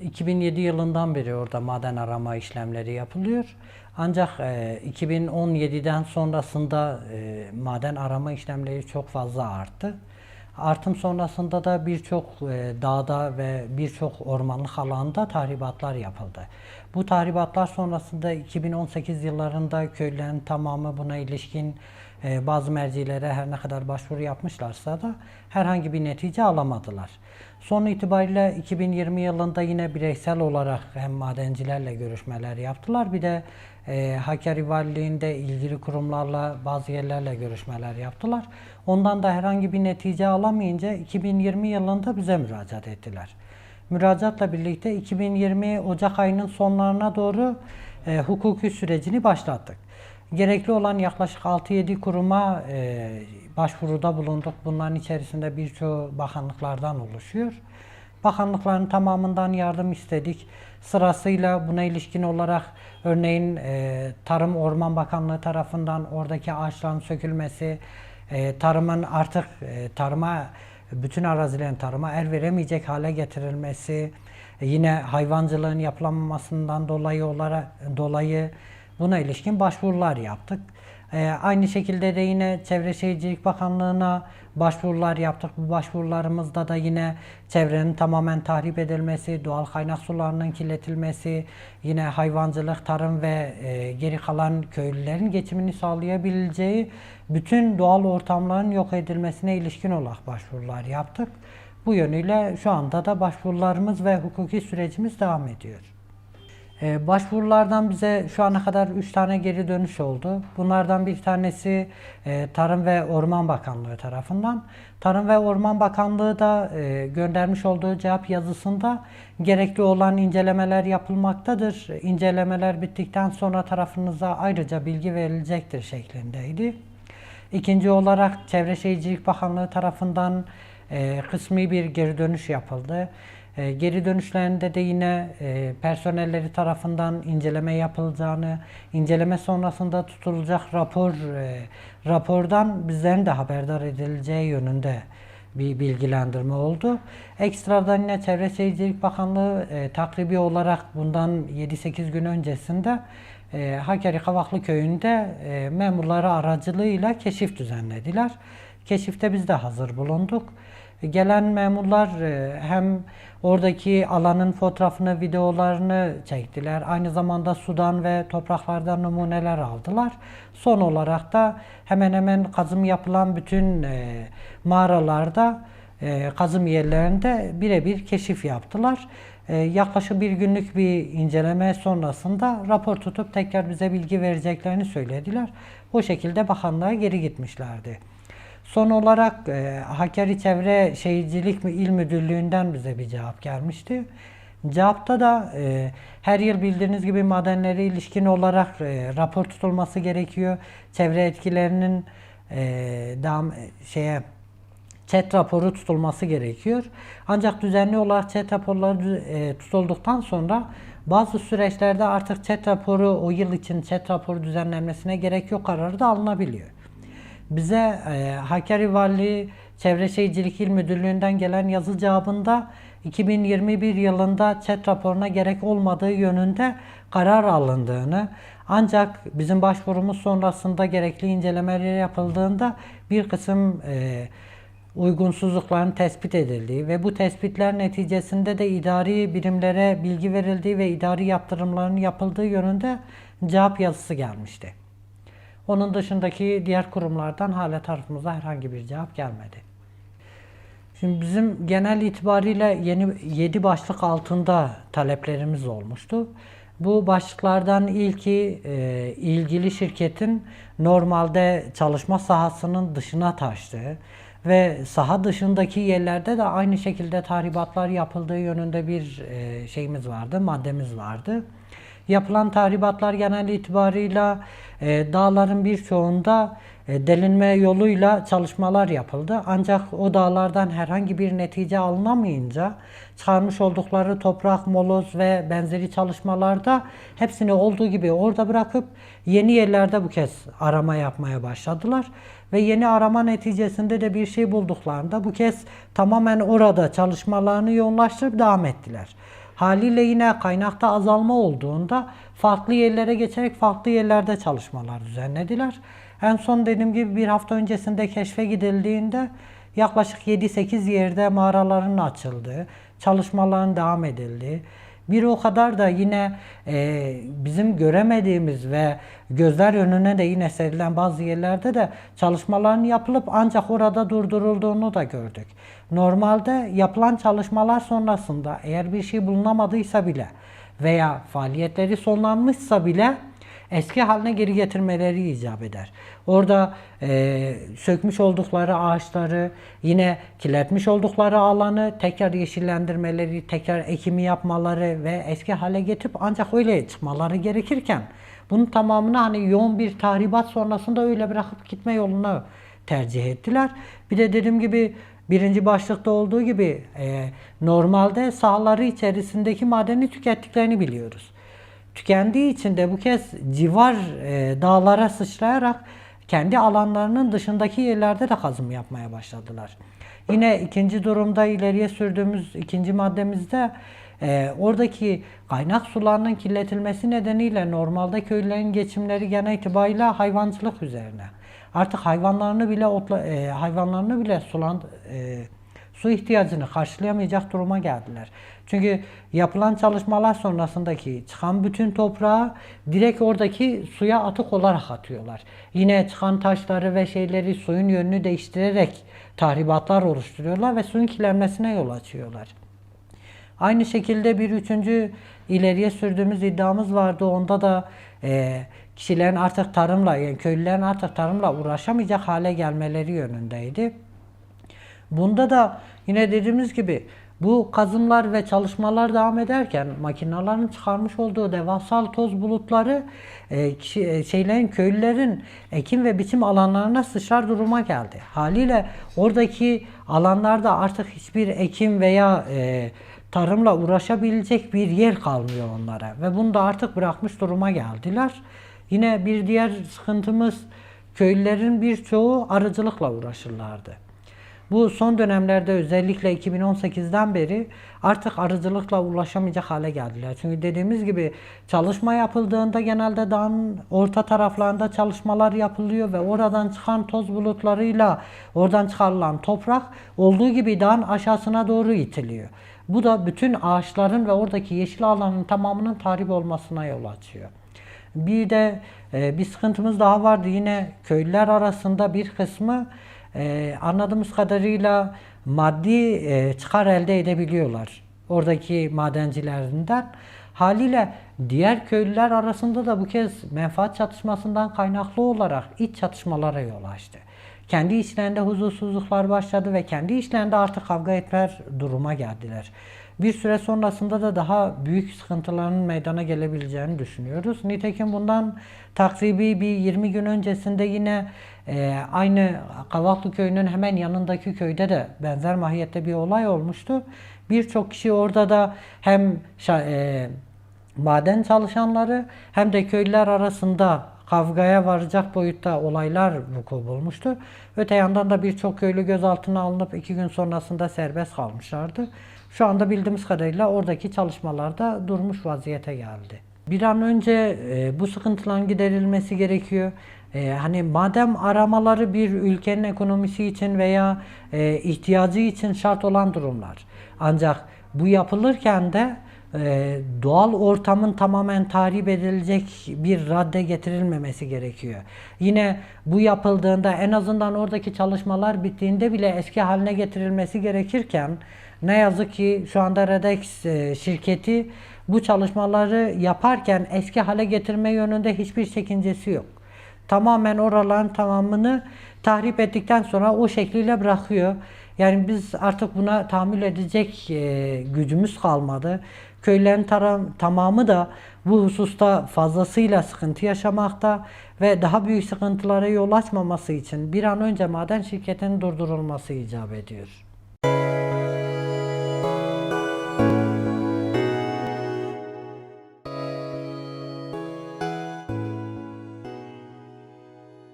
2007 yılından beri orada maden arama işlemleri yapılıyor. Ancak 2017'den sonrasında maden arama işlemleri çok fazla arttı. Artım sonrasında da birçok dağda ve birçok ormanlık alanda tahribatlar yapıldı. Bu tahribatlar sonrasında 2018 yıllarında köylülerin tamamı buna ilişkin bazı mercilere her ne kadar başvuru yapmışlarsa da herhangi bir netice alamadılar. Son itibariyle 2020 yılında yine bireysel olarak hem madencilerle görüşmeler yaptılar, bir de Hakkari Valiliğinde ilgili kurumlarla bazı yerlerle görüşmeler yaptılar. Ondan da herhangi bir netice alamayınca 2020 yılında bize müracaat ettiler. Müracaatla birlikte 2020 Ocak ayının sonlarına doğru hukuki sürecini başlattık. Gerekli olan yaklaşık 6-7 kuruma başvuruda bulunduk. Bunların içerisinde birçoğu bakanlıklardan oluşuyor. Bakanlıkların tamamından yardım istedik. Sırasıyla buna ilişkin olarak örneğin Tarım Orman Bakanlığı tarafından oradaki ağaçların sökülmesi, tarımın artık bütün arazilerin tarıma el veremeyecek hale getirilmesi, yine hayvancılığın yapılamamasından dolayı buna ilişkin başvurular yaptık. Aynı şekilde de yine Çevre Şehircilik Bakanlığı'na başvurular yaptık. Bu başvurularımızda da yine çevrenin tamamen tahrip edilmesi, doğal kaynak sularının kirletilmesi, yine hayvancılık, tarım ve geri kalan köylülerin geçimini sağlayabileceği bütün doğal ortamların yok edilmesine ilişkin olarak başvurular yaptık. Bu yönüyle şu anda da başvurularımız ve hukuki sürecimiz devam ediyor. Başvurulardan bize şu ana kadar 3 tane geri dönüş oldu. Bunlardan bir tanesi Tarım ve Orman Bakanlığı tarafından. Tarım ve Orman Bakanlığı da göndermiş olduğu cevap yazısında gerekli olan incelemeler yapılmaktadır. İncelemeler bittikten sonra tarafınıza ayrıca bilgi verilecektir şeklindeydi. İkinci olarak Çevre Şehircilik Bakanlığı tarafından kısmi bir geri dönüş yapıldı. Geri dönüşlerinde de yine personelleri tarafından inceleme yapılacağını, inceleme sonrasında tutulacak rapordan bizlerin de haberdar edileceği yönünde bir bilgilendirme oldu. Ekstradan yine Çevre Şehircilik Bakanlığı takribi olarak bundan 7-8 gün öncesinde Hakkari Kavaklı Köyü'nde memurları aracılığıyla keşif düzenlediler. Keşifte biz de hazır bulunduk. Gelen memurlar hem oradaki alanın fotoğrafını, videolarını çektiler. Aynı zamanda sudan ve topraklardan numuneler aldılar. Son olarak da hemen hemen kazım yapılan bütün mağaralarda, kazım yerlerinde birebir keşif yaptılar. Yaklaşık bir günlük bir inceleme sonrasında rapor tutup tekrar bize bilgi vereceklerini söylediler. O şekilde bakanlığa geri gitmişlerdi. Son olarak Hakkari Çevre Şehircilik İl Müdürlüğü'nden bize bir cevap gelmişti. Cevapta da her yıl bildiğiniz gibi madenlere ilişkin olarak rapor tutulması gerekiyor. Çevre etkilerinin ÇED raporu tutulması gerekiyor. Ancak düzenli olarak ÇED raporları tutulduktan sonra bazı süreçlerde artık ÇED raporu, o yıl için ÇED raporu düzenlenmesine gerek yok kararı da alınabiliyor. Bize Hakkari Valiliği Çevre Şehircilik İl Müdürlüğü'nden gelen yazı cevabında 2021 yılında ÇED raporuna gerek olmadığı yönünde karar alındığını, ancak bizim başvurumuz sonrasında gerekli incelemeler yapıldığında bir kısım uygunsuzlukların tespit edildiği ve bu tespitler neticesinde de idari birimlere bilgi verildiği ve idari yaptırımların yapıldığı yönünde cevap yazısı gelmişti. Onun dışındaki diğer kurumlardan hala tarafımıza herhangi bir cevap gelmedi. Şimdi bizim genel itibariyle 7 başlık altında taleplerimiz olmuştu. Bu başlıklardan ilki ilgili şirketin normalde çalışma sahasının dışına taştığı ve saha dışındaki yerlerde de aynı şekilde tahribatlar yapıldığı yönünde bir maddemiz vardı. Yapılan tahribatlar genel itibarıyla dağların birçoğunda delinme yoluyla çalışmalar yapıldı. Ancak o dağlardan herhangi bir netice alınamayınca çıkarmış oldukları toprak, moloz ve benzeri çalışmalarda hepsini olduğu gibi orada bırakıp yeni yerlerde bu kez arama yapmaya başladılar. Ve yeni arama neticesinde de bir şey bulduklarında bu kez tamamen orada çalışmalarını yoğunlaştırıp devam ettiler. Haliyle yine kaynakta azalma olduğunda farklı yerlere geçerek farklı yerlerde çalışmalar düzenlediler. En son dediğim gibi bir hafta öncesinde keşfe gidildiğinde yaklaşık 7-8 yerde mağaraların açıldığı, çalışmaların devam edildiği, bir o kadar da yine bizim göremediğimiz ve gözler önüne de yine serilen bazı yerlerde de çalışmaların yapılıp ancak orada durdurulduğunu da gördük. Normalde yapılan çalışmalar sonrasında eğer bir şey bulunamadıysa bile veya faaliyetleri sonlanmışsa bile eski haline geri getirmeleri icap eder. Orada sökmüş oldukları ağaçları, yine kirletmiş oldukları alanı tekrar yeşillendirmeleri, tekrar ekimi yapmaları ve eski hale getirip ancak öyle çıkmaları gerekirken bunun tamamını hani yoğun bir tahribat sonrasında öyle bırakıp gitme yolunu tercih ettiler. Bir de dediğim gibi birinci başlıkta olduğu gibi normalde sahaları içerisindeki madeni tükettiklerini biliyoruz. Tükendiği için de bu kez civar dağlara sıçrayarak kendi alanlarının dışındaki yerlerde de kazım yapmaya başladılar. Yine ikinci durumda ileriye sürdüğümüz ikinci maddemizde oradaki kaynak sularının kirletilmesi nedeniyle normalde köylülerin geçimleri genel itibariyle hayvancılık üzerine. Artık hayvanlarını bile su ihtiyacını karşılayamayacak duruma geldiler. Çünkü yapılan çalışmalar sonrasındaki çıkan bütün toprağı direkt oradaki suya atık olarak atıyorlar. Yine çıkan taşları ve şeyleri suyun yönünü değiştirerek tahribatlar oluşturuyorlar ve suyun kirlenmesine yol açıyorlar. Aynı şekilde bir üçüncü ileriye sürdüğümüz iddiamız vardı. Onda da kişilerin artık tarımla, yani köylülerin artık tarımla uğraşamayacak hale gelmeleri yönündeydi. Bunda da yine dediğimiz gibi bu kazımlar ve çalışmalar devam ederken makinelerin çıkarmış olduğu devasal toz bulutları köylülerin ekim ve biçim alanlarına sıçrar duruma geldi. Haliyle oradaki alanlarda artık hiçbir ekim veya tarımla uğraşabilecek bir yer kalmıyor onlara ve bunu da artık bırakmış duruma geldiler. Yine bir diğer sıkıntımız köylülerin birçoğu arıcılıkla uğraşırlardı. Bu son dönemlerde özellikle 2018'den beri artık arıcılıkla ulaşamayacak hale geldiler. Çünkü dediğimiz gibi çalışma yapıldığında genelde dağın orta taraflarında çalışmalar yapılıyor ve oradan çıkan toz bulutlarıyla oradan çıkarılan toprak olduğu gibi dağın aşağısına doğru itiliyor. Bu da bütün ağaçların ve oradaki yeşil alanın tamamının tahrip olmasına yol açıyor. Bir de bir sıkıntımız daha vardı. Yine köylüler arasında bir kısmı anladığımız kadarıyla maddi çıkar elde edebiliyorlar oradaki madencilerinden. Haliyle diğer köylüler arasında da bu kez menfaat çatışmasından kaynaklı olarak iç çatışmalara yol açtı. Kendi içlerinde huzursuzluklar başladı ve kendi içlerinde artık kavga etme duruma geldiler. Bir süre sonrasında da daha büyük sıkıntıların meydana gelebileceğini düşünüyoruz. Nitekim bundan takribi bir 20 gün öncesinde yine aynı Kavaklı köyünün hemen yanındaki köyde de benzer mahiyette bir olay olmuştu. Birçok kişi orada da hem maden çalışanları hem de köylüler arasında kavgaya varacak boyutta olaylar vuku bulmuştu. Öte yandan da birçok köylü gözaltına alınıp 2 gün sonrasında serbest kalmışlardı. Şu anda bildiğimiz kadarıyla oradaki çalışmalar da durmuş vaziyete geldi. Bir an önce bu sıkıntıların giderilmesi gerekiyor. Hani maden aramaları bir ülkenin ekonomisi için veya ihtiyacı için şart olan durumlar. Ancak bu yapılırken de doğal ortamın tamamen tahrip edilecek bir radde getirilmemesi gerekiyor. Yine bu yapıldığında en azından oradaki çalışmalar bittiğinde bile eski haline getirilmesi gerekirken ne yazık ki şu anda Redex şirketi bu çalışmaları yaparken eski hale getirme yönünde hiçbir çekincesi yok. Tamamen oraların tamamını tahrip ettikten sonra o şekliyle bırakıyor. Yani biz artık buna tahammül edecek gücümüz kalmadı. Köylerin tamamı da bu hususta fazlasıyla sıkıntı yaşamakta ve daha büyük sıkıntılara yol açmaması için bir an önce maden şirketinin durdurulması icap ediyor.